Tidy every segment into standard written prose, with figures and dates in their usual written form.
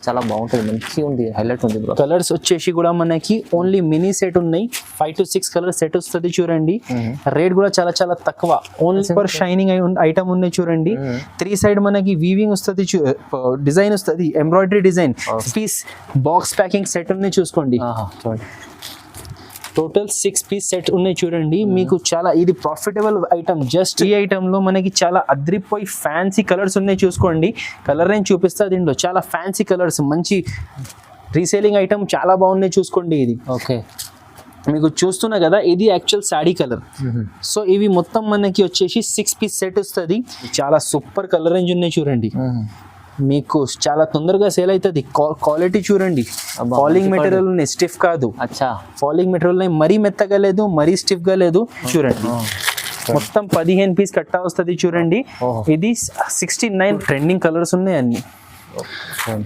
చాలా బాగుంటుంది, మంచిగా ఉంది, హైలైట్ ఉంది బ్రో. కలర్స్ వచ్చేసి కూడా మనకి ఓన్లీ మినీ సెట్ ఉన్నాయి, 5 to 6 కలర్ సెట్ వస్తుంది చూడండి. రేట్ కూడా చాలా చాలా తక్కువ, ఓన్లీ ఫర్ షైనింగ్ ఐటమ్ ఉన్నాయి చూడండి. 3 సైడ్ మనకి వీవింగ్ వస్తుంది, డిజైన్ వస్తుంది, embroidery design, piece box packing set ఉన్నాయి చూసుకోండి. చూడండి టోటల్ 6 పీస్ సెట్ ఉన్నాయి చూడండి. మీకు చాలా ఇది ప్రాఫిటబుల్ ఐటమ్. జస్ట్ ఈ ఐటమ్ లో మనకి చాలా అద్రిపోయి ఫ్యాన్సీ కలర్స్ ఉన్నాయి చూసుకోండి. కలర్ రేంజ్ చూపిస్తా దీంట్లో, చాలా ఫ్యాన్సీ కలర్స్, మంచి రీసేలింగ్ ఐటమ్, చాలా బాగున్నాయి చూసుకోండి. ఇది ఓకే, మీకు చూస్తున్నా కదా, ఇది యాక్చువల్ సాడీ కలర్. సో ఇవి మొత్తం మనకి వచ్చేసి 6 పీస్ సెట్ వస్తుంది. చాలా సూపర్ కలర్ రేంజ్ ఉన్నాయి చూడండి. మీకు చాలా తొందరగా సేల్ అవుతుంది. క్వాలిటీ చూడండి, ఫాలింగ్ మెటీరియల్ ఉన్నాయి, స్టిఫ్ కాదు. అచ్చా, ఫాలింగ్ మెటీరియల్ ఉన్నాయి, మరీ మెత్తగా లేదు, మరీ స్టిఫ్ గా లేదు చూడండి. మొత్తం 15 పీస్ కట్టా వస్తుంది చూడండి. ఇది 69 ట్రెండింగ్ కలర్స్ ఉన్నాయి అన్ని,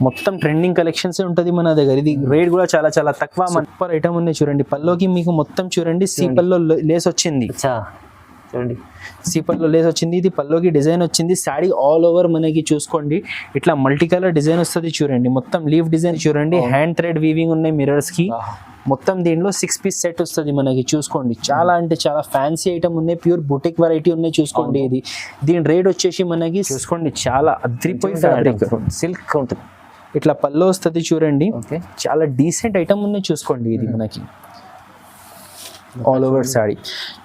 మొత్తం ట్రెండింగ్ కలెక్షన్స్ ఉంటుంది మన దగ్గర. ఇది రేట్ కూడా చాలా చాలా తక్కువ, సూపర్ ఐటమ్ ఉన్నాయి చూడండి. పల్లోకి మీకు మొత్తం చూడండి సీపల్లో లేస్ వచ్చింది, చూడండి సీపల్లో లేస్ వచ్చింది. ఇది పల్లోకి డిజైన్ వచ్చింది. శారీ ఆల్ ఓవర్ మనకి చూసుకోండి ఇట్లా మల్టీ కలర్ డిజైన్ వస్తుంది చూడండి. మొత్తం లీఫ్ డిజైన్ చూడండి, హ్యాండ్ థ్రెడ్ వీవింగ్ ఉన్నాయి మిర్రర్స్ కి. మొత్తం దీంట్లో 6 పీస్ సెట్ వస్తుంది మనకి చూసుకోండి. చాలా అంటే చాలా ఫ్యాన్సీ ఐటమ్ ఉన్నాయి, ప్యూర్ బుటిక్ వెరైటీ ఉన్నాయి చూసుకోండి. ఇది దీని రేట్ వచ్చేసి మనకి చూసుకోండి చాలా అద్రిపోయి ఫ్యాబ్రిక్, సిల్క్ ఉంటుంది. ఇట్లా పల్లో వస్తుంది చూడండి. చాలా డీసెంట్ ఐటమ్ ఉన్నాయి చూసుకోండి. ఇది మనకి ఆల్ ఓవర్ సారీ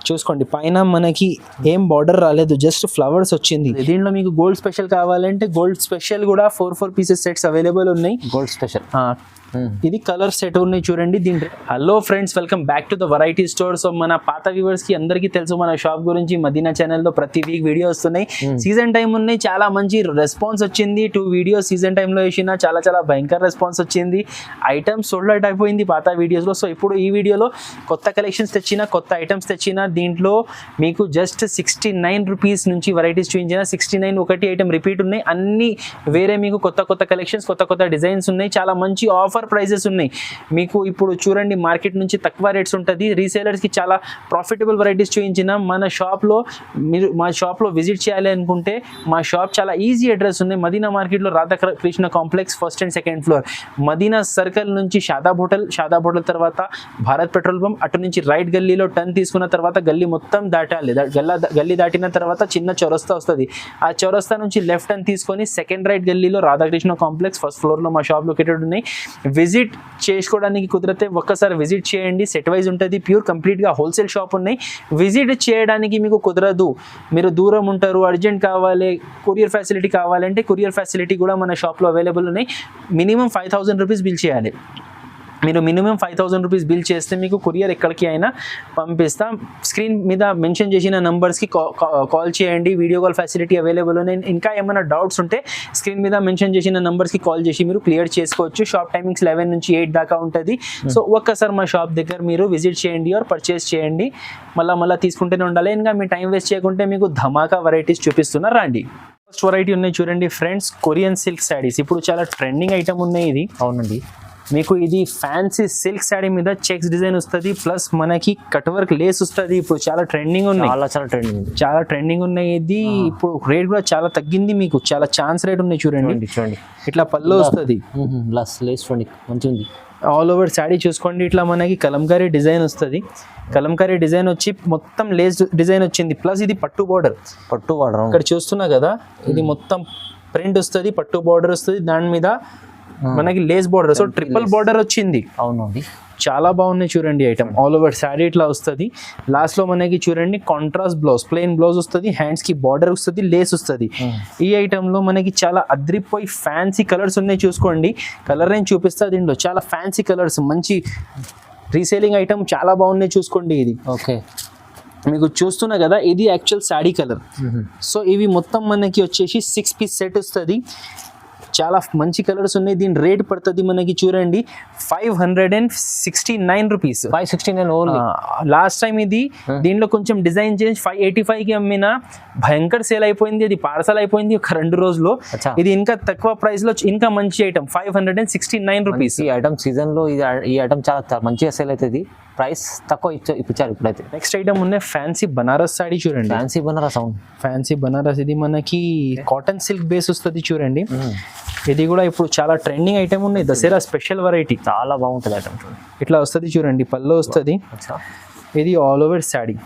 చూసుకోండి. పైన మనకి ఏం బార్డర్ రాలేదు, జస్ట్ ఫ్లవర్స్ వచ్చింది. దీంట్లో మీకు గోల్డ్ స్పెషల్ కావాలంటే గోల్డ్ స్పెషల్ కూడా 4 పీసెస్ సెట్స్ అవైలబుల్ ఉన్నాయి. గోల్డ్ స్పెషల్ ఇది కలర్ సెట్ ఉన్నాయి చూడండి. దీని hello friends, welcome back to the variety store. So మన పాత వ్యూవర్స్ కి అందరికీ తెలుసు మన షాప్ గురించి. మదీనా ఛానల్లో ప్రతి వీక్ వీడియో వస్తున్నాయి. సీజన్ టైం ఉన్నాయి, చాలా మంచి రెస్పాన్స్ వచ్చింది. 2 వీడియోస్ సీజన్ టైంలో వేసిన, చాలా చాలా భయంకర రెస్పాన్స్ వచ్చింది. ఐటమ్స్ సోల్డ్ అవుట్ అయిపోయింది పాత వీడియోస్లో. సో ఇప్పుడు ఈ వీడియోలో కొత్త కలెక్షన్స్ తెచ్చిన, కొత్త ఐటమ్స్ తెచ్చిన. దీంట్లో మీకు జస్ట్ 69 రూపీస్ నుంచి వెరైటీస్ చూపించిన. 69 ఒకటి ఐటమ్ రిపీట్ ఉన్నాయి, అన్ని వేరే మీకు కొత్త కొత్త కలెక్షన్స్, కొత్త కొత్త డిజైన్స్ ఉన్నాయి. చాలా మంచి ఆఫర్ ప్రైజెస్ ఉన్నాయి మీకు. ఇప్పుడు చూడండి మార్కెట్ నుంచి తక్కువ రేట్స్ ఉంటుంది. రీసేలర్స్ కి చాలా ప్రాఫిటబుల్ వెరైటీస్ చూపించిన. మన షాప్లో మీరు మా షాప్లో విజిట్ చేయాలి అనుకుంటే మా షాప్ చాలా ఈజీ అడ్రస్ ఉంది. మదీనా మార్కెట్లో Radhakrishna complex, 1st and 2nd floor. Madina circle నుంచి షాదాబ్ హోటల్ తర్వాత భారత్ పెట్రోల్ పంప్, అటు నుంచి రైట్ గల్లీలో టర్న్ తీసుకున్న తర్వాత గల్లీ మొత్తం దాటాలి. గల్లీ దాటిన తర్వాత చిన్న చౌరస్తా వస్తుంది. ఆ చౌరస్తా నుంచి లెఫ్ట్ టర్న్ తీసుకొని 2nd రైట్ గల్లీలో రాధాకృష్ణ కాంప్లెక్స్ 1st ఫ్లోర్లో మా షాప్ లొకేటెడ్ ఉన్నాయి. విజిట్ చేసుకోవడానికి కుదిరితే ఒక్కసారి విజిట్ చేయండి. సెట్ వైజ్ ఉంటుంది, ప్యూర్ కంప్లీట్గా హోల్సేల్ షాప్ ఉన్నాయి. విజిట్ చేయడానికి మీకు కుదరదు, మీరు దూరం ఉంటారు, అర్జెంట్ కావాలి, కొరియర్ ఫెసిలిటీ కావాలంటే కొరియర్ ఫెసిలిటీ కూడా మన షాప్లో అవైలబుల్ ఉన్నాయి. మినిమం 5,000 రూపీస్ బిల్ చేయాలి. మీరు మినిమం 5,000 రూపీస్ బిల్ చేస్తే మీకు కొరియర్ ఎక్కడికి అయినా పంపిస్తాం. స్క్రీన్ మీద మెన్షన్ చేసిన నంబర్స్కి కాల్ చేయండి, వీడియో కాల్ ఫెసిలిటీ అవైలబుల్ ఉన్నాయి. ఇంకా ఏమైనా డౌట్స్ ఉంటే స్క్రీన్ మీద మెన్షన్ చేసిన నంబర్స్కి కాల్ చేసి మీరు క్లియర్ చేసుకోవచ్చు. షాప్ టైమింగ్స్ 11 నుంచి 8 దాకా ఉంటుంది. సో ఒక్కసారి మా షాప్ దగ్గర మీరు విజిట్ చేయండి ఆర్ పర్చేస్ చేయండి. మళ్ళీ తీసుకుంటూనే ఉండాలి. ఇంకా మీ టైం వేస్ట్ చేయకుంటే మీకు ధమాకా వెరైటీస్ చూపిస్తున్నా రండి. ఫస్ట్ వెరైటీ ఉన్నాయి చూడండి ఫ్రెండ్స్, కొరియన్ సిల్క్ శారీస్. ఇప్పుడు చాలా ట్రెండింగ్ ఐటమ్ ఉన్నాయి ఇది. అవునండి, మీకు ఇది ఫ్యాన్సీ సిల్క్ శారీ మీద చెక్స్ డిజైన్ వస్తుంది, ప్లస్ మనకి కట్ వర్క్ లేస్ వస్తుంది. ఇప్పుడు చాలా ట్రెండింగ్ ఉన్నాయి, చాలా ట్రెండింగ్ ఉన్నాయి. ఇది ఇప్పుడు రేట్ కూడా చాలా తగ్గింది, మీకు చాలా ఛాన్స్ రేట్ ఉన్నాయి చూడండి. ఇట్లా పళ్ళు వస్తుంది, లేస్ చూడండి మంచిగా ఉంది. ఆల్ ఓవర్ శారీ చూసుకోండి. ఇట్లా మనకి కలంకారీ డిజైన్ వస్తుంది. కలంకారీ డిజైన్ వచ్చి మొత్తం లేస్ డిజైన్ వచ్చింది, ప్లస్ ఇది పట్టు బార్డర్. ఇక్కడ చూస్తున్నా కదా, ఇది మొత్తం ప్రింట్ వస్తుంది, పట్టు బార్డర్ వస్తుంది, దాని మీద మనకి lace border. So triple border వచ్చింది. అవునండి, చాలా బాగున్నాయి చూడండి ఐటమ్. ఆల్ ఓవర్ శారీ ఇట్లా వస్తుంది. లాస్ట్ లో మనకి చూడండి కాంట్రాస్ట్ బ్లౌజ్, ప్లెయిన్ బ్లౌజ్ వస్తుంది, హ్యాండ్స్ కి బార్డర్ వస్తుంది, లేస్ వస్తుంది. ఈ ఐటమ్ లో మనకి చాలా అద్రిపోయి ఫ్యాన్సీ కలర్స్ ఉన్నాయి చూసుకోండి. కలర్ రేంజ్ చూపిస్తా. దీంట్లో చాలా ఫ్యాన్సీ కలర్స్, మంచి రీసేలింగ్ ఐటమ్, చాలా బాగున్నాయి చూసుకోండి. ఇది ఓకే, మీకు చూస్తున్నా కదా, ఇది యాక్చువల్ శారీ కలర్. సో ఇవి మొత్తం మనకి వచ్చేసి 6 పీస్ సెట్ వస్తుంది. చాలా మంచి కలర్స్ ఉన్నాయి. దీని రేట్ పడుతుంది మనకి చూడండి 569 రూపీస్. 569 లాస్ట్ టైం ఇది దీంట్లో కొంచెం డిజైన్ చేంజ్ 585కి అమ్మిన, భయంకర సేల్ అయిపోయింది. అది పార్సల్ అయిపోయింది ఒక 2 రోజుల్లో. ఇది ఇంకా తక్కువ ప్రైస్ లో ఇంకా మంచి ఐటమ్ 569 రూపీస్. ఈ ఐటమ్ సీజన్ లో ఈ ఐటమ్ చాలా మంచిగా సేల్ అవుతుంది. ప్రైస్ తక్కువ ఇచ్చారు ఇప్పుడైతే. నెక్స్ట్ ఐటమ్ ఉన్నాయి ఫ్యాన్సీ బనారస్ సారీ చూడండి. Fancy Banaras, fancy Banaras. ఇది మనకి కాటన్ సిల్క్ బేస్ వస్తుంది చూడండి. ఇది కూడా ఇప్పుడు చాలా ట్రెండింగ్ ఐటమ్ ఉన్నాయి, దసరా స్పెషల్ వెరైటీ. చాలా బాగుంటుంది ఐటమ్ చూడండి. ఇట్లా వస్తుంది చూడండి, పళ్ళు వస్తుంది. అచ్చా ఇది ఆల్ ఓవర్ శాడీ,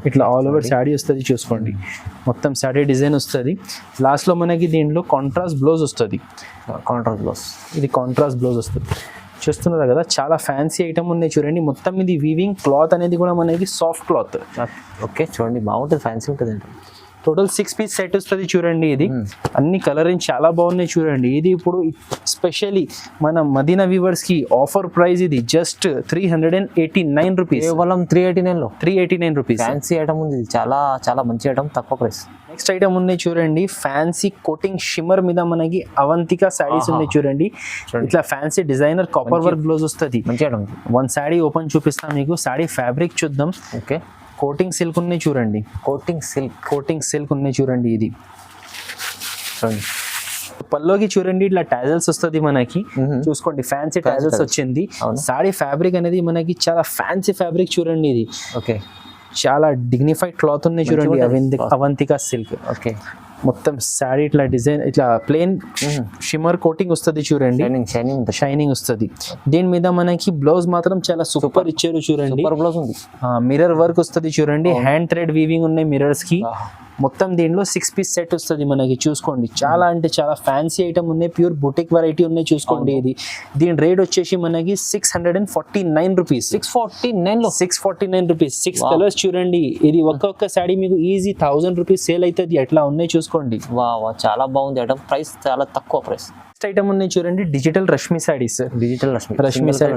ఇట్లా ఆల్ ఓవర్ శాడీ వస్తుంది చూసుకోండి. మొత్తం శాడీ డిజైన్ వస్తుంది. లాస్ట్లో మనకి దీంట్లో కాంట్రాస్ట్ బ్లౌజ్ వస్తుంది. కాంట్రాస్ట్ బ్లౌజ్, ఇది కాంట్రాస్ట్ బ్లౌజ్ వస్తుంది. చూస్తున్నారు కదా, చాలా ఫ్యాన్సీ ఐటమ్ ఉన్నాయి చూడండి. మొత్తం ఇది వీవింగ్ క్లాత్ అనేది కూడా మనకి సాఫ్ట్ క్లాత్. ఓకే చూడండి బాగుంటుంది, ఫ్యాన్సీ ఉంటుంది అంటే. టోటల్ 6 పీస్ సెట్ వస్తుంది చూడండి. ఇది అన్ని కలరింగ్ చాలా బాగున్నాయి చూడండి. ఇది ఇప్పుడు స్పెషల్లీ మన మదీనా వ్యూవర్స్ కి ఆఫర్ ప్రైస్ ఇది జస్ట్ 389 రూపీస్. కేవలం 389లో 389 రూపీస్. ఫ్యాన్సీ ఐటమ్ ఉంది, ఇది చాలా చాలా మంచి ఐటమ్, తక్కువ ప్రైస్. నెక్స్ట్ ఐటమ్ ఉన్నాయి చూడండి, ఫ్యాన్సీ కోటింగ్ షిమ్మర్ మీద మనకి అవంతిక శారీస్ ఉన్నాయి చూడండి. ఇట్లా fancy designer copper work blouse వస్తుంది. మంచి ఐటమ్. వన్ శారీ ఓపెన్ చూపిస్తాం మీకు. శారీ ఫ్యాబ్రిక్ చూద్దాం. ఓకే కోటింగ్ సిల్క్ ఉన్నాయి చూడండి. కోటింగ్ సిల్క్ ఉన్నాయి చూడండి. ఇది చూడండి పల్లోకి చూడండి, ఇట్లా టాజల్స్ వస్తుంది మనకి. చూసుకోండి ఫ్యాన్సీ టాజల్స్ వచ్చింది. సారీ ఫ్యాబ్రిక్ అనేది మనకి చాలా ఫ్యాన్సీ ఫ్యాబ్రిక్ చూడండి. ఇది ఓకే చాలా డిగ్నిఫైడ్ క్లాత్ ఉన్నాయి చూడండి. అవంతిక సిల్క్. ఓకే మొత్తం శారీ ఇట్లా డిజైన్ ఇట్లా ప్లెయిన్ షిమ్మర్ కోటింగ్ వస్తుంది చూడండి. షైనింగ్ వస్తుంది. దీని మీద మనకి బ్లౌజ్ మాత్రం చాలా సూపర్ ఇచ్చారు చూడండి. బ్లౌజ్ ఉంది, మిర్రర్ వర్క్ వస్తుంది చూడండి. హ్యాండ్ థ్రెడ్ వీవింగ్ ఉన్నాయి మిర్రర్స్ కి. మొత్తం దీనిలో 6 పీస్ సెట్ వస్తుంది మనకి. చూసుకోండి చాలా అంటే చాలా ఫ్యాన్సీ ఐటమ్ ఉన్నాయి, ప్యూర్ బుటిక్ వెరైటీ ఉన్నాయి చూసుకోండి. ఇది దీని రేట్ వచ్చేసి మనకి 649 రూపీస్. 649 రూపీస్. 6 కలర్స్ చూడంండి. ఇది ఒక్కొక్క శారీ మీకు ఈజీ 1000 రూపీస్ సేల్ అవుతుంది. అట్లా ఉన్నాయి చూసుకోండి. వా చాలా బాగుంది ఐటమ్, ప్రైస్ చాలా తక్కువ ప్రైస్. నెక్స్ట్ ఐటమ్ ఉన్నాయి చూడండి, డిజిటల్ రష్మి శారీస్. రష్మి శారీ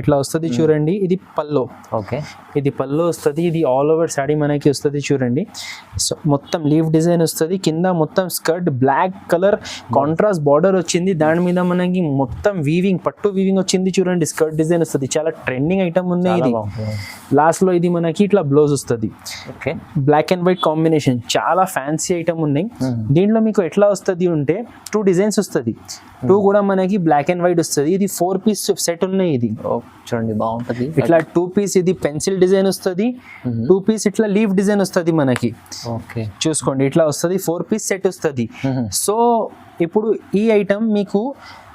ఇట్లా వస్తుంది చూడండి. ఇది పల్లో. ఓకే ఇది పల్లో వస్తుంది. ఇది ఆల్ ఓవర్ శారీ మనకి వస్తుంది చూడండి. సో మొత్తం లీవ్ డిజైన్ వస్తుంది. కింద మొత్తం skirt black colour contrast border వచ్చింది. దాని మీద మనకి మొత్తం వీవింగ్ పట్టు వీవింగ్ వచ్చింది చూడండి. స్కర్ట్ డిజైన్ వస్తుంది. చాలా ట్రెండింగ్ ఐటమ్ ఉన్నాయి ఇది. లాస్ట్ లో ఇది మనకి ఇట్లా బ్లౌజ్ వస్తుంది. Okay black and white combination, చాలా ఫ్యాన్సీ ఐటమ్ ఉన్నాయి. దీంట్లో మీకు ఎట్లా వస్తుంది అంటే 2 డిజైన్స్ వస్తుంది. 2 కూడా మనకి బ్లాక్ అండ్ వైట్ వస్తుంది. ఇది 4 పీస్ సెట్ ఉన్నాయి. ఇది చూడండి బాగుంటుంది. ఇట్లా 2 పీస్ ఇది పెన్సిల్ డిజైన్ వస్తుంది. 2 పీస్ ఇట్లా లీవ్ డిజైన్ వస్తుంది మనకి. ఓకే చూసుకోండి ఇట్లా వస్తుంది. 4 పీస్ సెట్ వస్తుంది. సో ఇప్పుడు ఈ ఐటమ్ మీకు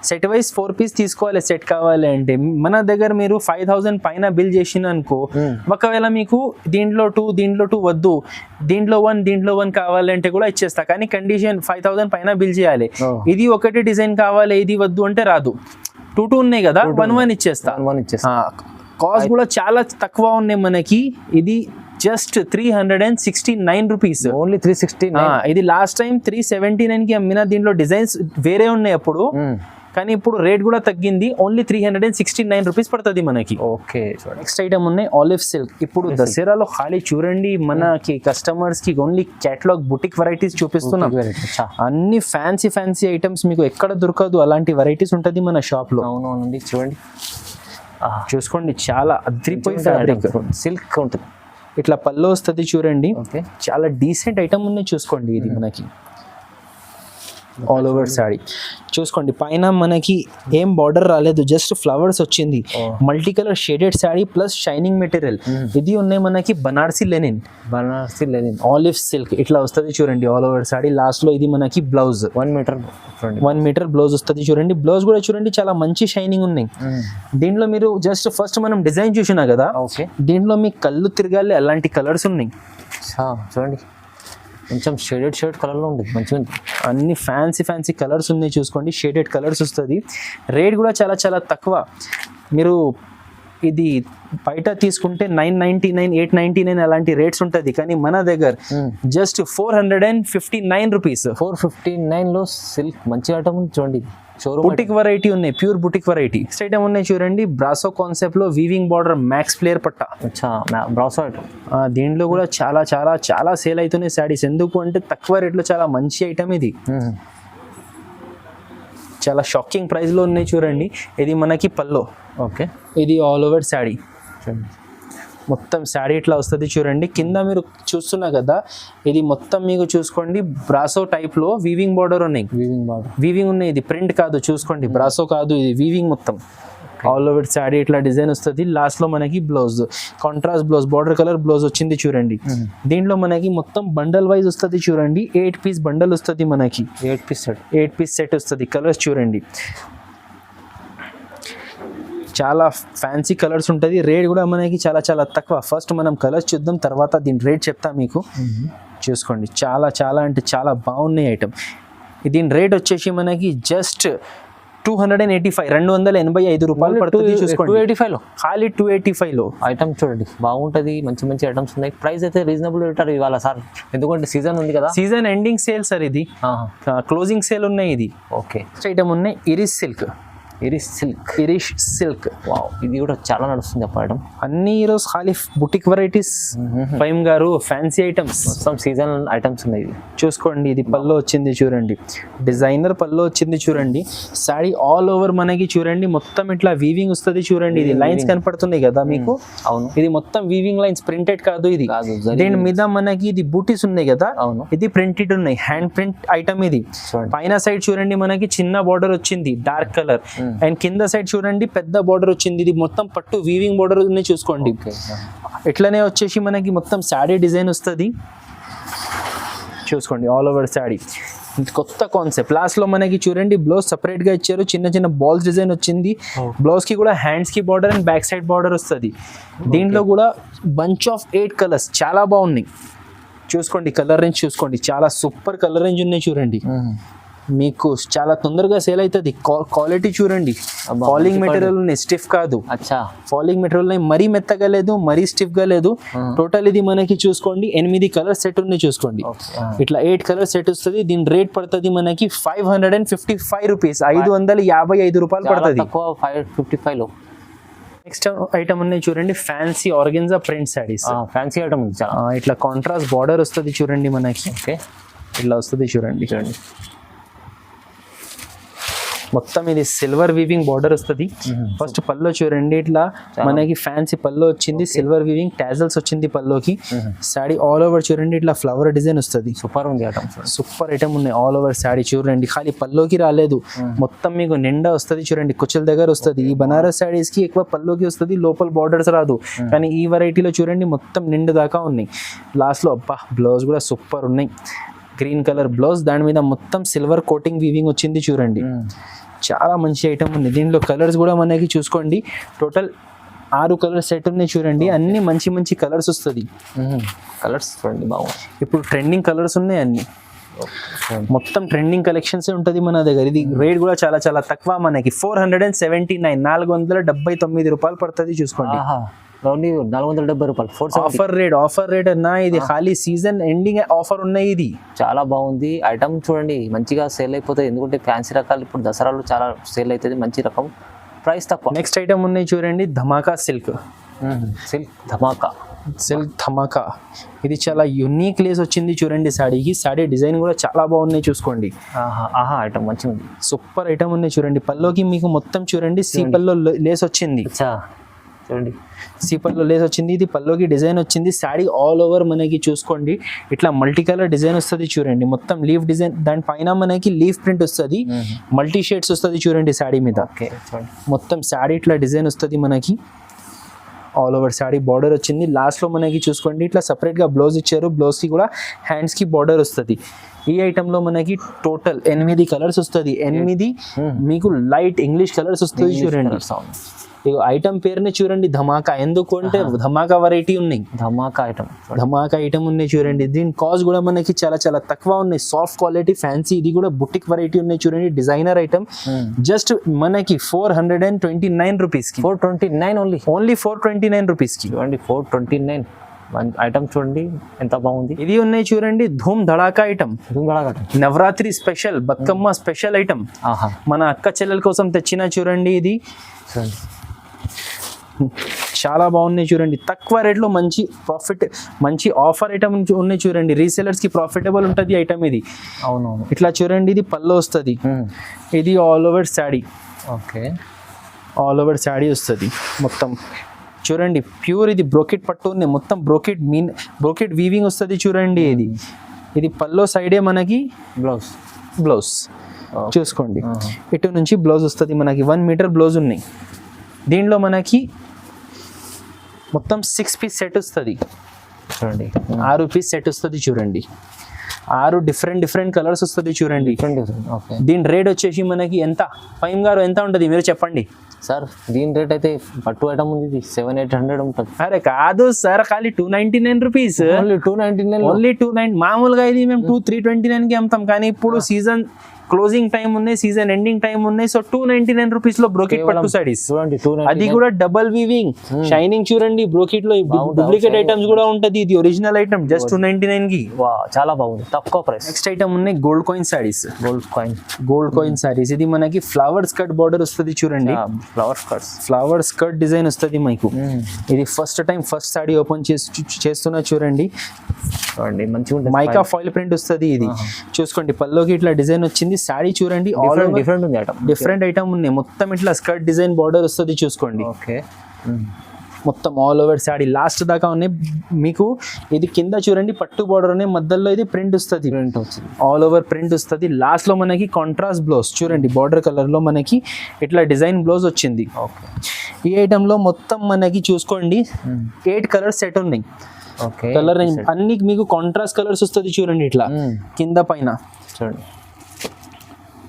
సెట్ వైజ్ 4 పీస్ తీసుకోవాలి. సెట్ కావాలి అంటే మన దగ్గర మీరు 5000 పైన బిల్ చేసిన అనుకో, ఒకవేళ మీకు దీంట్లో 2 వద్దు, దీంట్లో 1 కావాలంటే కూడా ఇచ్చేస్తా. కానీ కండిషన్ 5000 పైన బిల్ చేయాలి. ఇది ఒకటి డిజైన్ కావాలి, ఇది వద్దు అంటే రాదు. 2 ఉన్నాయి కదా, 1 ఇచ్చేస్తా. కాస్ట్ కూడా చాలా తక్కువ ఉన్నాయి మనకి. ఇది జస్ట్ 369 రూపీస్. ఓన్లీ 369. ఇది లాస్ట్ టైం 379 కి అమ్మిన. దీంట్లో డిజైన్స్ వేరే ఉన్నాయి అప్పుడు, కానీ ఇప్పుడు రేట్ కూడా తగ్గింది. ఓన్లీ 369 రూపీస్ పడుతుంది మనకి. ఓకే నెక్స్ట్ ఐటమ్ ఉన్నాయి ఆలివ్ సిల్క్. ఇప్పుడు దసరాలో ఖాళీ చూడండి మనకి కస్టమర్స్ కి ఓన్లీ కేటలాగ్ బుటిక్ వెరైటీస్ చూపిస్తున్నాం. అన్ని ఫ్యాన్సీ ఐటమ్స్ మీకు ఎక్కడ దొరకదు. అలాంటి వెరైటీస్ ఉంటుంది మన షాప్ లో. అవునండి చూడండి, చూసుకోండి చాలా అద్రిపోయి ఫ్యాబ్రిక్ సిల్క్ ఉంటుంది. ఇట్లా పళ్ళు వస్తుంది చూడండి. ఓకే చాలా డీసెంట్ ఐటమ్ ఉన్నాయి చూసుకోండి. ఇది మనకి ఆల్ ఓవర్ శారీ చూసుకోండి. పైన మనకి ఏం బార్డర్ రాలేదు, జస్ట్ ఫ్లవర్స్ వచ్చింది. Multi colour shaded sari plus shining material. ఇది ఉన్నాయి మనకి బనారసి లెనిన్ ఆలివ్ సిల్క్. ఇట్లా వస్తుంది చూడండి ఆల్ ఓవర్ శారీ. లాస్ట్ లో ఇది మనకి బ్లౌజ్ 1 మీటర్ బ్లౌజ్ వస్తుంది చూడండి. బ్లౌజ్ కూడా చూడండి చాలా మంచి షైనింగ్ ఉన్నాయి. దీంట్లో మీరు జస్ట్ ఫస్ట్ మనం డిజైన్ చూసినా కదా, దీంట్లో మీ కళ్ళు తిరగాలి అలాంటి కలర్స్ ఉన్నాయి చూడండి. కొంచెం షేడెడ్ కలర్లో ఉంటుంది, మంచిగా ఉంది. అన్ని ఫ్యాన్సీ కలర్స్ ఉన్నాయి చూసుకోండి. షేడెడ్ కలర్స్ వస్తుంది. రేట్ కూడా చాలా తక్కువ. మీరు ఇది బయట తీసుకుంటే 999, 899 అలాంటి రేట్స్ ఉంటుంది. కానీ మన దగ్గర జస్ట్ 459 రూపీస్. 459లో సిల్క్ మంచి ఐటమ్ ఉంది చూడండి. బుటిక్ వెరైటీ ఉన్నాయి, pure boutique variety. Next item ఉన్నాయి చూడండి, బ్రాసో కాన్సెప్ట్ లో వీవింగ్ బార్డర్ మ్యాక్స్ ప్లేయర్ పట్ట. Brasso item. దీంట్లో కూడా చాలా సేల్ అవుతున్నాయి శారీస్. ఎందుకు అంటే తక్కువ రేట్లో చాలా మంచి ఐటమ్ ఇది. చాలా షాకింగ్ ప్రైస్ లో ఉన్నాయి చూడండి. ఇది మనకి పల్లో. ఓకే ఇది ఆల్ ఓవర్ శారీ. మొత్తం శారీ ఇట్లా వస్తుంది చూడండి. కింద మీరు చూస్తున్నా కదా, ఇది మొత్తం మీకు చూసుకోండి బ్రాసో టైప్ లో వీవింగ్ బార్డర్ ఉన్నాయి. వీవింగ్ ఉన్నాయి. ఇది ప్రింట్ కాదు చూసుకోండి, బ్రాసో కాదు, ఇది వీవింగ్ మొత్తం. ఆల్ ఓవర్ శారీ ఇట్లా డిజైన్ వస్తుంది. లాస్ట్ లో మనకి blouse contrast blouse border colour blouse వచ్చింది చూడండి. దీంట్లో మనకి మొత్తం బండల్ వైజ్ వస్తుంది చూడండి. 8 పీస్ బండల్ వస్తుంది మనకి. 8 పీస్ సెట్ వస్తుంది. కలర్స్ చూడండి చాలా ఫ్యాన్సీ కలర్స్ ఉంటుంది. రేట్ కూడా మనకి చాలా చాలా తక్కువ. ఫస్ట్ మనం కలర్స్ చూద్దాం, తర్వాత దీని రేట్ చెప్తా మీకు. చూసుకోండి చాలా చాలా అంటే చాలా బాగున్నాయి ఐటమ్. దీని రేట్ వచ్చేసి మనకి జస్ట్ 285 రూపాయలు పడుతుంది. చూసుకోండి 285 ఖాళీ 285 ఐటమ్ చూడండి బాగుంటది. మంచి మంచి ఐటమ్స్ ఉన్నాయి. ప్రైస్ అయితే రీజనబుల్ పెట్టారు ఇవాళ సార్, ఎందుకంటే సీజన్ ఉంది కదా. సీజన్ ఎండింగ్ సేల్ సార్ ఇది. క్లోజింగ్ సేల్ ఉన్నాయి ఇది. ఓకే ఐటమ్ ఉన్నాయి ఇరిష్ సిల్క్. ఇరిష్ సిల్క్ వావ్, ఇది కూడా చాలా నడుస్తుంది ఐటమ్. అన్ని ఈరోజు ఖాళీ బుటిక్ వెరైటీస్. ఫైమ్ గారు ఫ్యాన్సీ ఐటమ్స్ మొత్తం సీజన్ ఐటమ్స్ ఉన్నాయి. చూసుకోండి ఇది పళ్ళు వచ్చింది చూడండి. డిజైనర్ పళ్ళు వచ్చింది చూడండి. సారీ ఆల్ ఓవర్ మనకి చూడండి మొత్తం ఇట్లా వీవింగ్ వస్తుంది చూడండి. ఇది లైన్స్ కనపడుతున్నాయి కదా మీకు. అవును, ఇది మొత్తం వీవింగ్ లైన్స్, ప్రింటెడ్ కాదు ఇది. దీని మీద మనకి ఇది బూటీస్ ఉన్నాయి కదా. అవును, ఇది ప్రింటెడ్ ఉన్నాయి, హ్యాండ్ ప్రింట్ ఐటమ్ ఇది. పైన సైడ్ చూడండి మనకి చిన్న బార్డర్ వచ్చింది డార్క్ కలర్, అండ్ కింద సైడ్ చూడండి పెద్ద బార్డర్ వచ్చింది. ఇది మొత్తం పట్టు వీవింగ్ బార్డర్ చూసుకోండి. ఇట్లనే వచ్చేసి మనకి మొత్తం శారీ డిజైన్ వస్తుంది చూసుకోండి. ఆల్ ఓవర్ శారీ కొత్త కాన్సెప్ట్. లాస్ట్ లో మనకి చూడండి బ్లౌజ్ సపరేట్ గా ఇచ్చారు. చిన్న చిన్న బాల్స్ డిజైన్ వచ్చింది. బ్లౌజ్ కి కూడా హ్యాండ్స్ కి border and back side border వస్తుంది. దీంట్లో కూడా బంచ్ ఆఫ్ 8 కలర్స్ చాలా బాగున్నాయి. చూసుకోండి కలర్ రేంజ్ చూసుకోండి, చాలా సూపర్ కలర్ రేంజ్ ఉన్నాయి చూడండి. మీకు చాలా తొందరగా సేల్ అవుతుంది. క్వాలిటీ చూడండి, ఫాలింగ్ మెటీరియల్ ఉన్నాయి, స్టిఫ్ కాదు. ఫాలింగ్ మెటీరియల్ ఉన్నాయి, మరీ మెత్తగా లేదు, మరీ స్టిఫ్ గా లేదు. టోటల్ ఇది మనకి చూసుకోండి 8 కలర్ సెట్ ఉన్నాయి చూసుకోండి. ఇట్లా 8 కలర్ సెట్ వస్తుంది. దీని రేట్ పడుతుంది మనకి 555 రూపీస్, 555 రూపాయలు పడుతుంది. 555 నెక్స్ట్ ఐటమ్ ఉన్నాయి చూడండి fancy organza print saris. Fancy item ఇట్లా కాంట్రాస్ట్ బార్డర్ వస్తుంది చూడండి మనకి. ఓకే, ఇట్లా వస్తుంది చూడండి. మొత్తం ఇది సిల్వర్ వీవింగ్ బార్డర్ వస్తుంది. ఫస్ట్ పల్లో చూడండి ఇట్లా మనకి ఫ్యాన్సీ పల్లో వచ్చింది. సిల్వర్ వీవింగ్ టాజల్స్ వచ్చింది పల్లోకి. సారీ ఆల్ ఓవర్ చూడండి ఇట్లా ఫ్లవర్ డిజైన్ వస్తుంది. సూపర్ ఉంది ఐటమ్, సూపర్ ఐటమ్ ఉన్నాయి. ఆల్ ఓవర్ సారీ చూడండి, ఖాళీ పల్లోకి రాలేదు, మొత్తం మీకు నిండా వస్తుంది చూడండి. కుచ్చల దగ్గర వస్తుంది. ఈ బనారస్ సారీస్ కి ఎక్కువ పల్లోకి వస్తుంది, లోపల బార్డర్స్ రాదు. కానీ ఈ వెరైటీలో చూడండి మొత్తం నిండు దాకా ఉన్నాయి. లాస్ట్ లో అబ్బా బ్లౌజ్ కూడా సూపర్ ఉన్నాయి. గ్రీన్ కలర్ బ్లౌజ్, దాని మీద మొత్తం సిల్వర్ కోటింగ్ వీవింగ్ వచ్చింది చూడండి. చాలా మంచి ఐటమ్ ఉంది. దీంట్లో కలర్స్ కూడా మనకి చూసుకోండి టోటల్ 6 కలర్ సెట్ ఉన్నాయి చూడండి. అన్ని మంచి మంచి కలర్స్ వస్తుంది. కలర్స్ చూడండి బాగుంది. ఇప్పుడు ట్రెండింగ్ కలర్స్ ఉన్నాయి అన్ని. మొత్తం ట్రెండింగ్ కలెక్షన్స్ ఉంటుంది మన దగ్గర. ఇది రేట్ కూడా చాలా చాలా తక్కువ మనకి 479 479 రూపాయలు పడుతుంది చూసుకోండి. 470 రూపాయలు ఆఫర్ రేట్ అన్నా. ఇది ఖాళీ సీజన్ ఎండింగ్ ఆఫర్ ఉన్నాయి. ఇది చాలా బాగుంది ఐటమ్ చూడండి, మంచిగా సేల్ అయిపోతుంది. ఎందుకంటే ఫ్యాన్సీ రకాలు ఇప్పుడు దసరాలో చాలా సేల్ అవుతుంది. మంచి రకం, ప్రైస్ తక్కువ. నెక్స్ట్ ఐటమ్ ఉన్నాయి చూడండి ధమాకా సిల్క్. సిల్క్ ధమాకా ఇది చాలా యూనిక్ లేస్ వచ్చింది చూడండి సాడీకి. సాడీ డిజైన్ కూడా చాలా బాగున్నాయి చూసుకోండి. ఐటమ్ మంచిగా ఉంది, సూపర్ ఐటమ్ ఉన్నాయి చూడండి. పల్లోకి మీకు మొత్తం చూడండి సీపల్లో లేస్ వచ్చింది చూడండి. సీపల్లో లేస్ వచ్చింది. ఇది పల్లోకి డిజైన్ వచ్చింది. శారీ ఆల్ ఓవర్ మనకి చూసుకోండి ఇట్లా మల్టీ కలర్ డిజైన్ వస్తుంది చూడండి. మొత్తం లీఫ్ డిజైన్, దాని పైన మనకి లీఫ్ ప్రింట్ వస్తుంది, మల్టీ షేడ్స్ వస్తుంది చూడండి శారీ మీద. మొత్తం శారీ ఇట్లా డిజైన్ వస్తుంది మనకి. ఆల్ ఓవర్ శారీ బార్డర్ వచ్చింది. లాస్ట్ లో మనకి చూసుకోండి ఇట్లా సపరేట్ గా బ్లౌజ్ ఇచ్చారు. బ్లౌజ్ కి కూడా హ్యాండ్స్ కి బార్డర్ వస్తుంది. ఈ ఐటమ్ లో మనకి టోటల్ 8 కలర్స్ వస్తుంది. 8 మీకు లైట్ ఇంగ్లీష్ కలర్స్ వస్తుంది చూడండి. ఐటమ్ పేరుని చూడండి ధమాకా. ఎందుకు అంటే ధమాకా వెరైటీ ఉన్నాయి, ధమాకా ఐటమ్ ఉన్నాయి చూడండి. దీని కాస్ట్ కూడా మనకి చాలా చాలా తక్కువ ఉన్నాయి. Soft quality fancy. ఇది కూడా బుటిక్ వెరైటీ ఉన్నాయి చూడండి. డిజైనర్ ఐటమ్ జస్ట్ మనకి 429 రూపీస్ కి. 429 ఓన్లీ 429 రూపీస్ కి చూడండి. 429 ఐటమ్ చూడండి ఎంత బాగుంది. ఇది ఉన్నాయి చూడండి ధూమ్ ధడాకా item. Navratri special, Bathukamma special item. మన అక్క చెల్లెల కోసం తెచ్చిన చూడండి. ఇది చాలా బాగున్నాయి చూడండి. తక్కువ రేట్లో మంచి ప్రాఫిట్, మంచి ఆఫర్ ఐటమ్ ఉన్నాయి చూడండి. రీసెలర్స్ కి ప్రాఫిటబుల్ ఉంటుంది ఐటమ్ ఇది. అవునవును. ఇట్లా చూడండి ఇది పళ్ళు వస్తుంది. ఇది all over sari. Okay, all over sari వస్తుంది మొత్తం చూడండి. ప్యూర్ ఇది బ్రోకెట్ పట్టు ఉన్నాయి. మొత్తం బ్రోకెట్ వీవింగ్ వస్తుంది చూడండి. ఇది పల్లో సైడే మనకి బ్లౌజ్ చూసుకోండి. ఇటు నుంచి బ్లౌజ్ వస్తుంది మనకి. 1 మీటర్ బ్లౌజ్ ఉన్నాయి. దీంట్లో మనకి మొత్తం 6 పీస్ సెట్ వస్తుంది, చూడండి 6 పీస్ సెట్ వస్తుంది చూడండి, 6 డిఫరెంట్ కలర్స్ వస్తుంది చూడండి. ఓకే దీని రేట్ వచ్చేసి మనకి ఎంత ఫైమ్ గారు ఎంత ఉంటుంది మీరు చెప్పండి సార్. దీని రేట్ అయితే పట్టు ఐటమ్ ఉంది 700-800 ఉంటుంది. అరే కాదు సార్, ఖాళీ 299 రూపీస్, ఓన్లీ 299. ఓన్లీ 29. మామూలుగా ఇది మేము 329కి అమ్ముతాం, కానీ ఇప్పుడు సీజన్ క్లోజింగ్ టైం ఉన్నాయి, సీజన్ ఎండింగ్ టైం ఉన్నాయి, సో 299 రూపీస్ లో బ్రోకెట్ పట్టు సారీస్. చూడండి అది కూడా డబల్ వీవింగ్ షైనింగ్ చూడండి. బ్రోకెట్ లో డూప్లికేట్ ఐటమ్స్ కూడా ఉంటది, ఇది ఒరిజినల్ ఐటమ్ జస్ట్ 299 కి. చాలా బాగుంది, తక్కువ ప్రైస్. నెక్స్ట్ ఐటమ్ ఉన్నాయి gold coin saris. Gold coin saris ఇది మనకి ఫ్లవర్ స్కర్ట్ బార్డర్ వస్తుంది చూడండి, ఫ్లవర్ స్కర్ట్ డిజైన్ వస్తుంది మీకు. ఇది ఫస్ట్ సారీ ఓపెన్ చేస్తున్నా చూడండి, మంచిగా ఉంటుంది. మైకా ఫాయిల్ ప్రింట్ వస్తుంది ఇది. చూసుకోండి పల్లోకి ఇట్లా డిజైన్ వచ్చింది. సారీ చూడండి డిఫరెంట్ ఉంది ఐటమ్, డిఫరెంట్ ఐటమ్ ఉన్నాయి. మొత్తం ఇట్లా స్కర్ట్ డిజైన్ బార్డర్ వస్తుంది చూసుకోండి. ఓకే మొత్తం ఆల్ ఓవర్ సారీ లాస్ట్ దాకా ఉన్నాయి మీకు. ఇది కింద చూడండి పట్టు బార్డర్ ఉన్నాయి, మధ్యలో ఇది ప్రింట్ వస్తుంది, ఆల్ ఓవర్ ప్రింట్ వస్తుంది. లాస్ట్ లో మనకి కాంట్రాస్ట్ బ్లౌజ్ చూడండి, బార్డర్ కలర్ లో మనకి ఇట్లా డిజైన్ బ్లౌజ్ వచ్చింది. ఈ ఐటమ్ లో మొత్తం మనకి చూసుకోండి 8 కలర్స్ సెట్ ఉన్నాయి. కలర్ అన్ని మీకు కాంట్రాస్ట్ కలర్స్ వస్తుంది చూడండి, ఇట్లా కింద పైన చూడండి.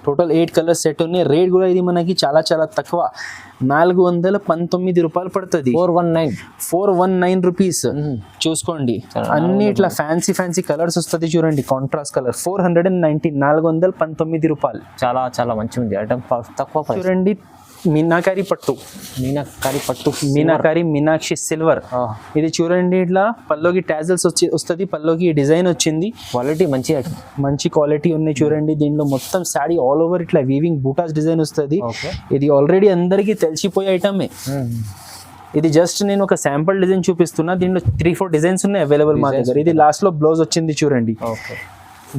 టోటల్ 8 కలర్స్ సెట్ ఉన్నాయి. రేట్ కూడా ఇది మనకి చాలా తక్కువ, 419 రూపాయలు పడుతుంది. 419 రూపీస్. చూసుకోండి అన్ని ఇట్లా ఫ్యాన్సీ కలర్స్ వస్తుంది చూడండి, కాంట్రాస్ట్ కలర్. 419 రూపాయలు. చాలా మంచిగా ఉంది ఐటమ్, తక్కువ చూడండి. మీనాకారి పట్టు, మీనాక్షి సిల్వర్. ఇది చూడండి ఇట్లా పల్లోకి టాజల్స్ వస్తుంది, పల్లోకి డిజైన్ వచ్చింది. క్వాలిటీ మంచి క్వాలిటీ ఉన్నాయి చూడండి. దీంట్లో మొత్తం శారీ ఆల్ ఓవర్ ఇట్లా వీవింగ్ బూటాస్ డిజైన్ వస్తుంది. ఇది ఆల్రెడీ అందరికీ తెలిసిపోయే ఐటమే. ఇది జస్ట్ నేను ఒక శాంపుల్ డిజైన్ చూపిస్తున్నా, దీంట్లో 3-4 డిజైన్స్ ఉన్నాయి అవైలబుల్ మా దగ్గర. ఇది లాస్ట్ లో బ్లౌజ్ వచ్చింది చూడండి.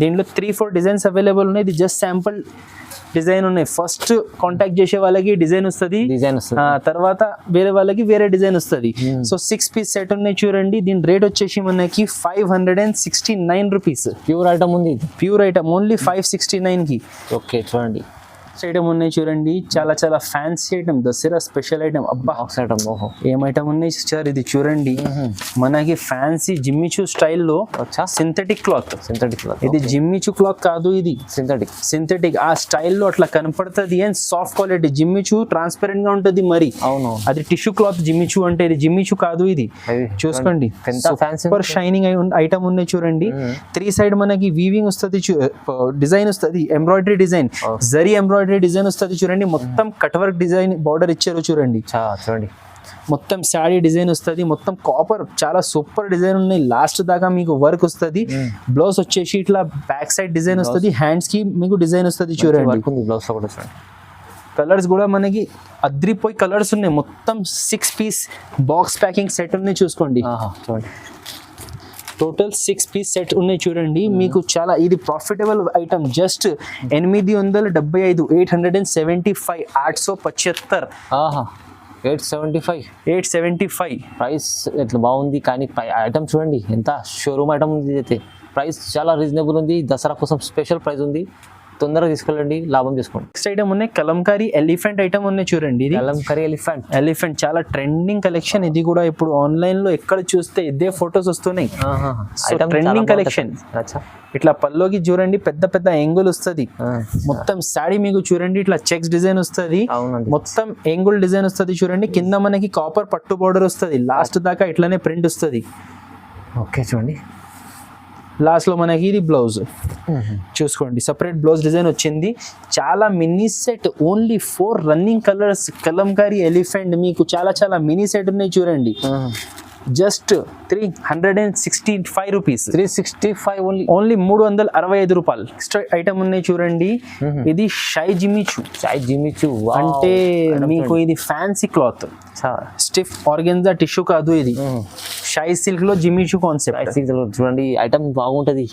దీంట్లో 3-4 డిజైన్స్ అవైలబుల్ ఉన్నాయి. ఇది జస్ట్ శాంపుల్ డిజైన్ ఉన్నాయి. ఫస్ట్ కాంటాక్ట్ చేసే వాళ్ళకి డిజైన్ వస్తుంది, తర్వాత వేరే వాళ్ళకి వేరే డిజైన్ వస్తుంది. సో 6 పీస్ సెట్ ఉన్నాయి చూడండి. దీని రేట్ వచ్చేసి మనకి 569 రూపీస్. ప్యూర్ ఐటమ్ ఉంది, ప్యూర్ ఐటమ్ ఓన్లీ 569 కి. ఓకే చూడండి ఐటమ్ ఉన్నాయి చూడండి, చాలా fancy item, Dasara special item. అబ్బా ఏం ఐటమ్ ఉన్నాయి సార్, ఇది చూడండి మనకి ఫ్యాన్సీ జిమ్మిచూ స్టైల్లో సింథటిక్ క్లాత్. ఇది జిమ్మిచూ క్లాత్ కాదు, ఇది సింథటిక్ ఆ స్టైల్లో అట్లా కనపడుతుంది. ఏం సాఫ్ట్ క్వాలిటీ. జిమ్మిచూ ట్రాన్స్పరెంట్ గా ఉంటుంది మరి, అది టిష్యూ క్లాత్ జిమ్మిచూ అంటే. ఇది జిమ్మిచూ కాదు, ఇది చూసుకోండి సూపర్ షైనింగ్ ఐటమ్ ఉన్నాయి చూడండి. 3 సైడ్ మనకి వీవింగ్ వస్తుంది, డిజైన్ వస్తుంది, embroidery design, zari embroidery design వస్తుంది చూడండి. మొత్తం కట్ వర్క్ డిజైన్ బార్డర్ ఇచ్చారు చూడండి. మొత్తం శారీ డిజైన్ వస్తుంది, మొత్తం కాపర్, చాలా సూపర్ డిజైన్ ఉన్నాయి. లాస్ట్ దాకా మీకు వర్క్ వస్తుంది. బ్లౌజ్ వచ్చేసి ఇట్లా బ్యాక్ సైడ్ డిజైన్ వస్తుంది, హ్యాండ్స్ కి మీకు డిజైన్ వస్తుంది చూడండి. కలర్స్ కూడా మనకి అద్రిపోయి కలర్స్ ఉన్నాయి. మొత్తం 6 పీస్ బాక్స్ ప్యాకింగ్ సెట్ ఉన్నాయి చూసుకోండి. టోటల్ 6 పీస్ సెట్ ఉన్నాయి చూడండి. మీకు చాలా ఇది ప్రాఫిటబుల్ ఐటమ్. జస్ట్ 875, 875, 875, 875 ప్రైస్ ఎట్లా బాగుంది. కానీ ఐటమ్ చూడండి ఎంత షోరూమ్ ఐటమ్ ఉంది. అయితే ప్రైస్ చాలా రీజనబుల్ ఉంది. దసరా కోసం స్పెషల్ ప్రైస్ ఉంది, తొందరగా తీసుకెళ్ళండి, లాభం చేసుకోండి. నెక్స్ట్ ఐటమ్ ఉన్నాయి కలంకారీ ఎలిఫెంట్ ఐటమ్ ఉన్నాయి చూడండి. ఇది కలంకారీ ఎలిఫెంట్ చాలా ట్రెండింగ్ కలెక్షన్. ఇది కూడా ఇప్పుడు ఆన్లైన్ లో ఎక్కడ చూస్తే ఇదే ఫొటోస్ వస్తున్నాయి. Trending collection. ఇట్లా పల్లోకి చూడండి పెద్ద ఎంగుల్ వస్తుంది. మొత్తం శారీ మీకు చూడండి ఇట్లా చెక్స్ డిజైన్ వస్తుంది, మొత్తం ఎంగుల్ డిజైన్ వస్తుంది చూడండి. కింద మనకి కాపర్ పట్టు బోర్డర్ వస్తుంది, లాస్ట్ దాకా ఇట్లానే ప్రింట్ వస్తుంది. ఓకే చూడండి. లాస్ట్ లో మనకి ఇది బ్లౌజ్ చూసుకోండి, సపరేట్ బ్లౌజ్ డిజైన్ వచ్చింది. చాలా mini set, only 4 running colours. Kalamkari elephant మీకు చాలా మినీ సెట్ ఉన్నాయి చూడండి. Just 365 rupees. 365 ఓన్లీ 365 రూపాయలు. నెక్స్ట్ ఐటమ్ ఉన్నాయి చూడండి. ఇది షై జిమిచు అంటే మీకు ఇది fancy cloth, stiff organza tissue కాదు, ఇది షై సిల్క్ లో జిమిచు కాన్సెప్ట్. చూడండి ఐటమ్ బాగుంటది,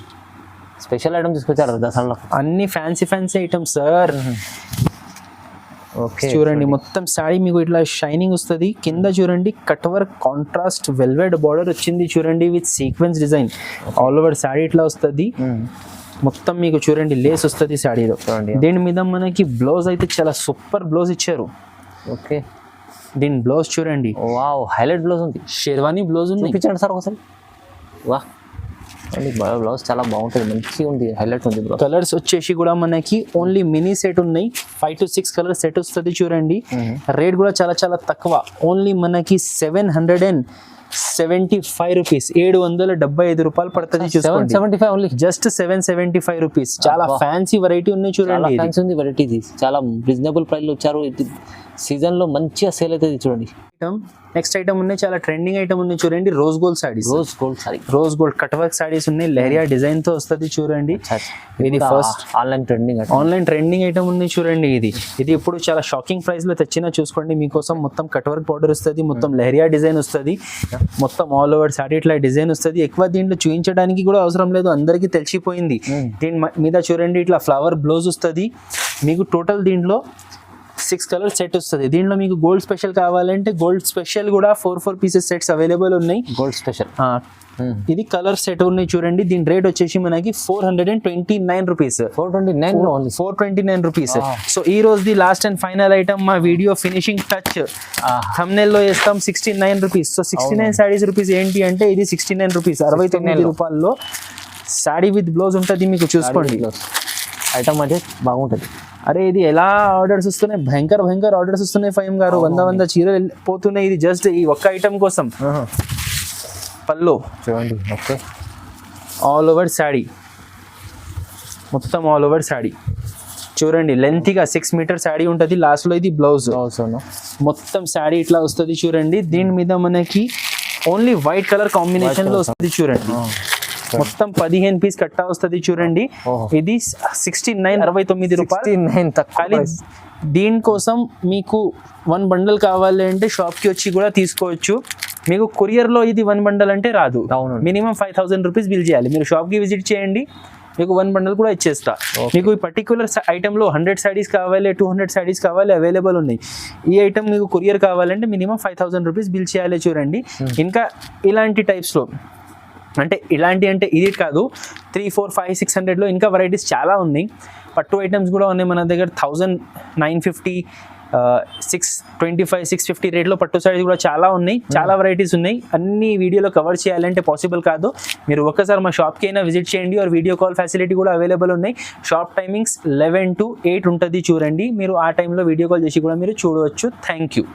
స్పెషల్ ఐటమ్ తీసుకొచ్చారు దసరాలో. అన్ని ఫ్యాన్సీ ఐటమ్స్ సార్. చూడండి మొత్తం శారీ మీకు ఇట్లా షైనింగ్ వస్తుంది. కింద చూడండి cut work contrast velvet border వచ్చింది చూడండి, with sequence design. All over sari ఇట్లా వస్తుంది. మొత్తం మీకు చూడండి లేస్ వస్తుంది శారీలో. దీని మీద మనకి బ్లౌజ్ అయితే చాలా సూపర్ బ్లౌజ్ ఇచ్చారు. ఓకే దీని బ్లౌజ్ చూడండి, వావ్ హైలైట్ బ్లౌజ్ ఉంది. షెర్వానీ బ్లౌజ్ ఉంది. చూపించండి సార్ ఒకసారి. వా బ్లౌజ్ చాలా బాగుంటుంది, మంచిగా ఉంది, హైలైట్ ఉంది బ్లౌజ్. కలర్స్ వచ్చేసి కూడా మనకి ఓన్లీ మినీ సెట్ ఉన్నాయి, 5 to 6 కలర్ సెట్ వస్తుంది చూడండి. రేట్ కూడా చాలా చాలా తక్కువ, ఓన్లీ మనకి 775 రూపీస్, 775 రూపాయలు పడుతుంది చూసుకోండి. 775 ఓన్లీ, జస్ట్ 775 రూపీస్. చాలా ఫ్యాన్సీ వెరైటీ ఉన్నాయి చూడండి. ఫ్యాన్సీ ఉంది వెరైటీ, ఇది చాలా రీజనబుల్ ప్రైస్ లో వచ్చారు. సీజన్ లో మంచిగా సేల్ అవుతుంది చూడండి. నెక్స్ట్ ఐటమ్ ఉన్నాయి, చాలా ట్రెండింగ్ ఐటమ్ ఉన్నాయి చూడండి. Rose gold saris, rose gold sorry, rose gold cut work saris ఉన్నాయి, లెహరియా డిజైన్ తో వస్తుంది చూడండి. ఇది ఫస్ట్ ఆన్లైన్ ట్రెండింగ్ ఐటమ్ ఉన్నాయి చూడండి. ఇది ఇప్పుడు చాలా షాకింగ్ ప్రైస్ లో తెచ్చినా చూసుకోండి మీకోసం. మొత్తం కట్ వర్క్ పౌడర్ వస్తుంది, మొత్తం లెహరియా డిజైన్ వస్తుంది, మొత్తం ఆల్ ఓవర్ సారీ ఇట్లా డిజైన్ వస్తుంది. ఎక్కువ దీంట్లో చూపించడానికి కూడా అవసరం లేదు, అందరికీ తెలిసిపోయింది. దీని మీద చూడండి ఇట్లా ఫ్లవర్ బ్లౌజ్ వస్తుంది మీకు. టోటల్ దీంట్లో 6 కలర్ సెట్ వస్తుంది. దీంట్లో మీకు గోల్డ్ స్పెషల్ కావాలంటే గోల్డ్ స్పెషల్ కూడా 4 pieces సెట్స్ అవైలబుల్ ఉన్నాయి. గోల్డ్ స్పెషల్ ఇది కలర్ సెట్ ఉన్నాయి చూడండి. దీని రేట్ వచ్చేసి మనకి 429 రూపీస్. 429 రూపీస్. సో ఈ రోజు the last and final item, మా వీడియో ఫినిషింగ్ టచ్ థంబ్నెయిల్ లో వేస్తాం, 69 రూపీస్. సో 69 సారీస్ రూపీస్ ఏంటి అంటే ఇది 69 రూపీస్, 69 రూపాయల్లో సారీ విత్ బ్లౌజ్ ఉంటుంది మీకు చూసుకోండి. ఐటమ్ అంటే బాగుంటుంది. అరే ఇది ఎలా ఆర్డర్స్ వస్తున్నాయి, భయంకర ఆర్డర్స్ వస్తున్నాయి ఫైమ్ గారు, 100 చీరలు పోతున్నాయి. ఇది జస్ట్ ఈ ఒక్క ఐటమ్ కోసం. పల్లో చూడండి, ఓకే, ఆల్ ఓవర్ శాడీ, మొత్తం ఆల్ ఓవర్ శాడీ చూడండి. లెంతీగా 6 మీటర్ శాడీ ఉంటుంది, లాస్ట్లో ఇది బ్లౌజ్. మొత్తం శాడీ ఇట్లా వస్తుంది చూడండి. దీని మీద మనకి ఓన్లీ వైట్ కలర్ కాంబినేషన్ లో వస్తుంది చూడండి. మొత్తం 15 పీస్ కట్టా వస్తుంది చూడండి. ఇది 69 రూపాయలు. దీనికోసం మీకు 1 బండల్ కావాలి అంటే షాప్ కి వచ్చి కూడా తీసుకోవచ్చు. మీకు కొరియర్ లో ఇది 1 బండల్ అంటే రాదు, మినిమం 5000 రూపీస్ బిల్ చేయాలి. మీరు షాప్ కి విజిట్ చేయండి, మీకు 1 బండల్ కూడా ఇచ్చేస్తా. మీకు ఈ పర్టికులర్ ఐటమ్ లో 100 సారీస్ కావాలి, 200 సారీస్ కావాలి, అవైలబుల్ ఉన్నాయి. ఈ ఐటమ్ మీకు కొరియర్ కావాలంటే మినిమం 5000 రూపీస్ బిల్ చేయాలి చూడండి. ఇంకా ఇలాంటి టైప్స్ లో అంటే ఇది కాదు, 3, 4, 5, 600 లో ఇంకా వెరైటీస్ చాలా ఉన్నాయి. పట్టు ఐటమ్స్ కూడా ఉన్నాయి మన దగ్గర. 1950, 625, 650 రేట్లో పట్టు సారీస్ కూడా చాలా ఉన్నాయి. చాలా వెరైటీస్ ఉన్నాయి. అన్ని వీడియోలో కవర్ చేయాలంటే పాసిబుల్ కాదు. మీరు ఒక్కసారి మా షాప్కి అయినా విజిట్ చేయండి. ఆర్ వీడియో కాల్ ఫెసిలిటీ కూడా అవైలబుల్ ఉన్నాయి. షాప్ టైమింగ్స్ 11 to 8 ఉంటుంది చూడండి. మీరు ఆ టైంలో వీడియో కాల్ చేసి కూడా మీరు చూడవచ్చు. Thank you.